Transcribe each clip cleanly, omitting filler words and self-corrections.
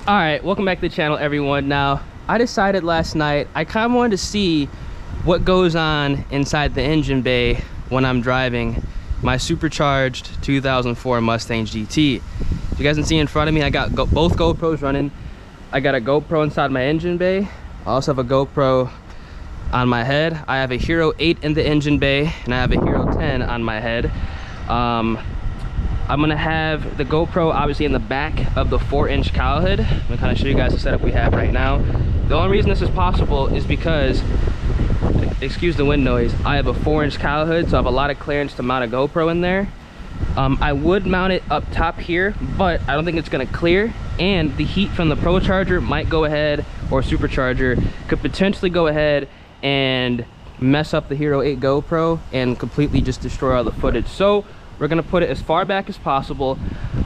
All right, welcome back to the channel, everyone. Now, I decided last night I kind of wanted to see what goes on inside the engine bay when I'm driving my supercharged 2004 Mustang GT. If you guys can see in front of me, I got both GoPros running. I got a GoPro inside my engine bay. I also have a GoPro on my head. I have a Hero 8 in the engine bay, and I have a Hero 10 on my head. I'm gonna have the GoPro obviously in the back of the 4-inch cowl hood. I'm gonna kind of show you guys the setup we have right now. The only reason this is possible is because, excuse the wind noise, I have a 4-inch cowl hood, so I have a lot of clearance to mount a GoPro in there. I would mount it up top here, but I don't think it's gonna clear, and the heat from the Procharger might go ahead, or Supercharger could potentially go ahead and mess up the Hero 8 GoPro and completely just destroy all the footage. So we're gonna put it as far back as possible.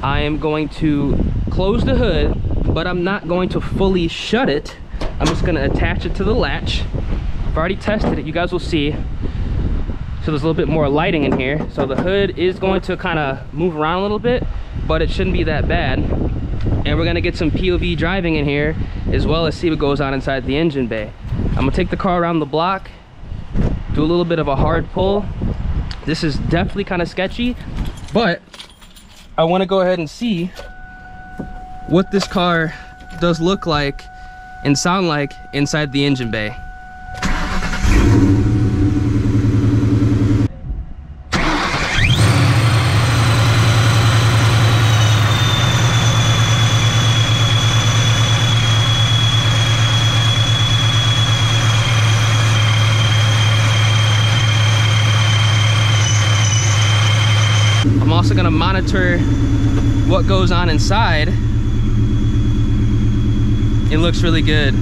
I am going to close the hood, but I'm not going to fully shut it. I'm just gonna attach it to the latch. I've already tested it, you guys will see. So there's a little bit more lighting in here. So the hood is going to kind of move around a little bit, but it shouldn't be that bad. And we're gonna get some POV driving in here, as well as see what goes on inside the engine bay. I'm gonna take the car around the block, do a little bit of a hard pull. This is definitely kind of sketchy, but I want to go ahead and see what this car does look like and sound like inside the engine bay. I'm also going to monitor what goes on inside. It looks really good.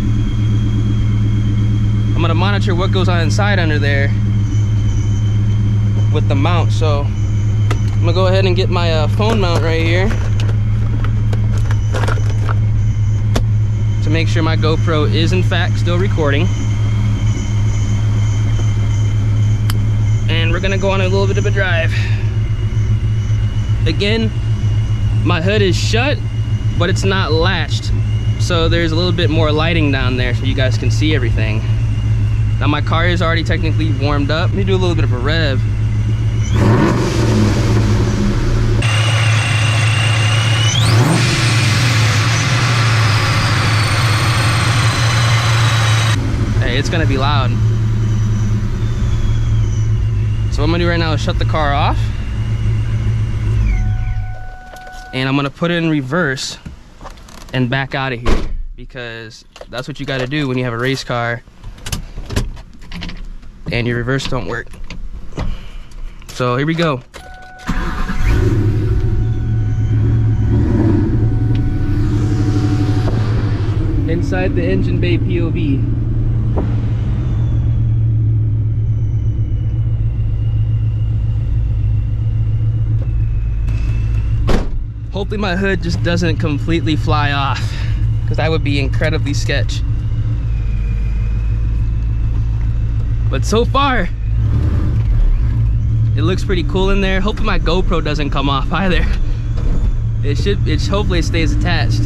I'm going to monitor what goes on inside under there with the mount. So I'm going to go ahead and get my phone mount right here to make sure my GoPro is in fact still recording. And we're going to go on a little bit of a drive. Again, my hood is shut, but it's not latched, so there's a little bit more lighting down there so you guys can see everything. Now my car is already technically warmed up. Let me do a little bit of a rev. Hey, it's gonna be loud. So what I'm gonna do right now is shut the car off. And I'm gonna put it in reverse and back out of here, because that's what you gotta do when you have a race car and your reverse don't work. So here we go. Inside the engine bay POV. Hopefully my hood just doesn't completely fly off, because that would be incredibly sketch. But so far, it looks pretty cool in there. Hopefully my GoPro doesn't come off either. Hopefully it stays attached.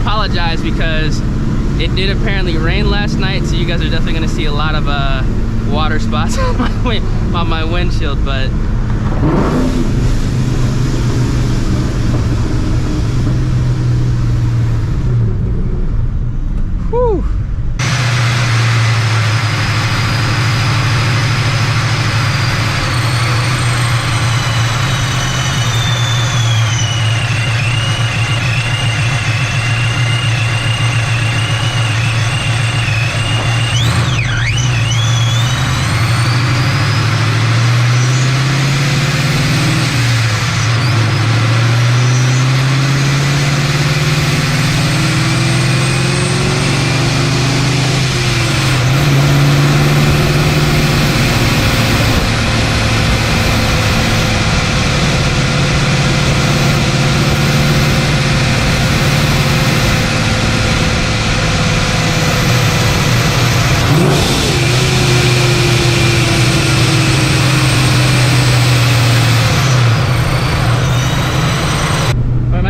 Apologize because it did apparently rain last night, so you guys are definitely going to see a lot of water spots on my windshield, but Whew.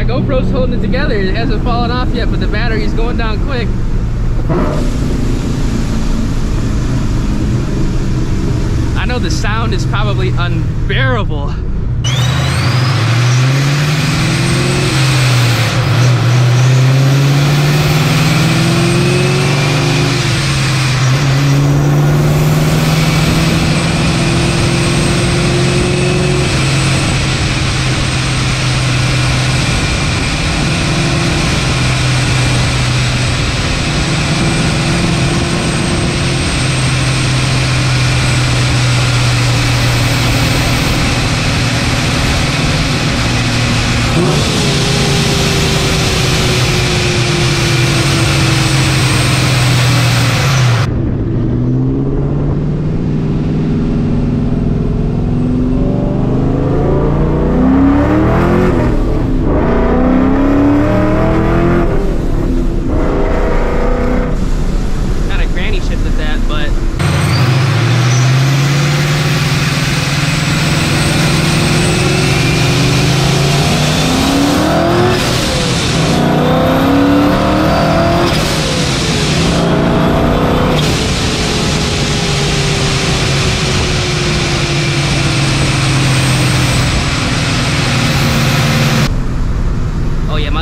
GoPro's holding it together. It hasn't fallen off yet, but the battery's going down quick. I know the sound is probably unbearable.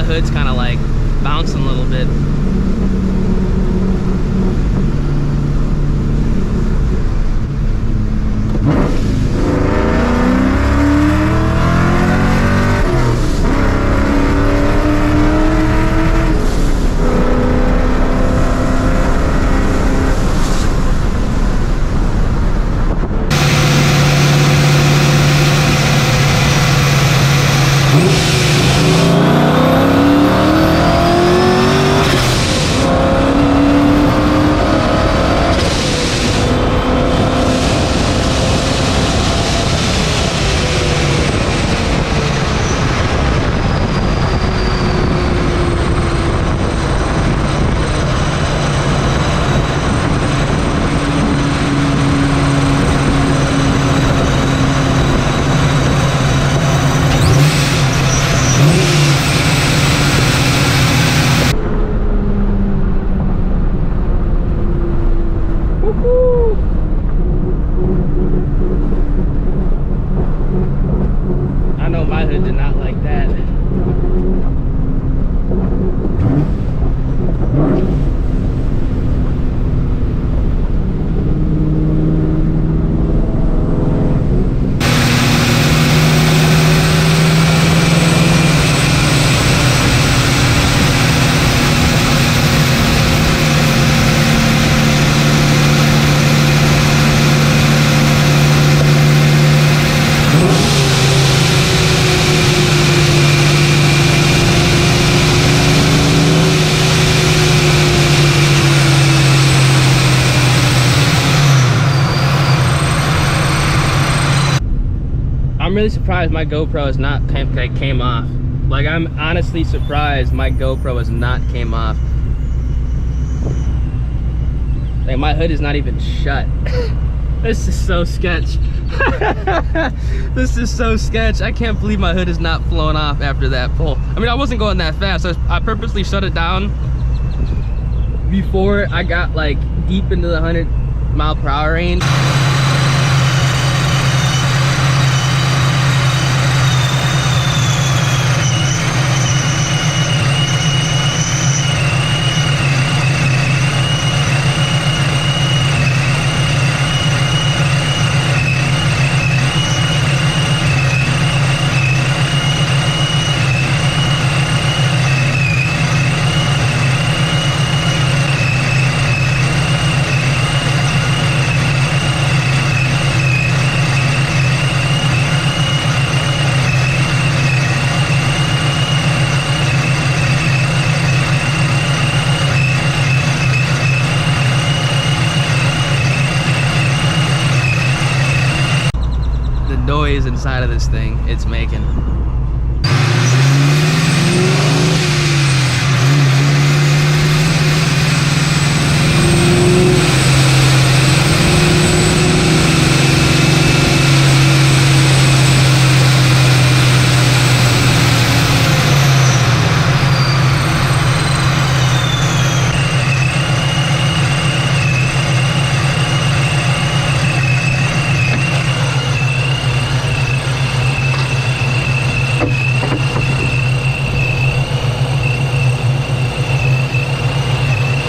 Hood's kind of like bouncing a little bit. I'm really surprised my GoPro has not came off. Like, I'm honestly surprised my GoPro has not came off. Like, my hood is not even shut. This is so sketch. This is so sketch. I can't believe my hood is not flowing off after that pull. I mean, I wasn't going that fast. I purposely shut it down before I got like deep into the 100 mile per hour range. noise inside of this thing it's making.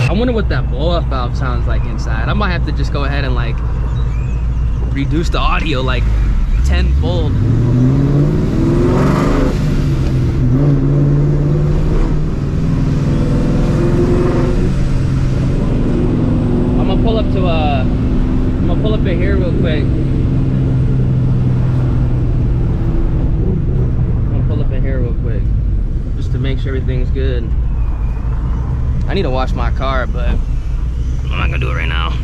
I wonder what that blow-off valve sounds like inside. I might have to just go ahead and like reduce the audio like tenfold. I'm gonna pull up in here real quick. Just to make sure everything's good. I need to wash my car, but I'm not gonna do it right now.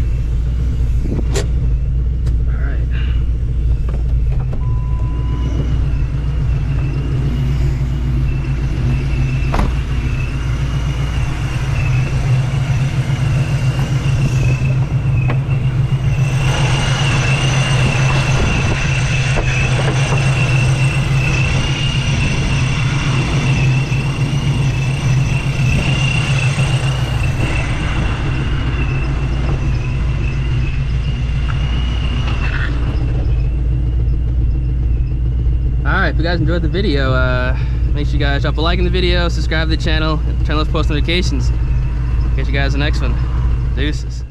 Alright, if you guys enjoyed the video, make sure you guys drop a like in the video, subscribe to the channel, turn on those post notifications. Catch you guys in the next one. Deuces.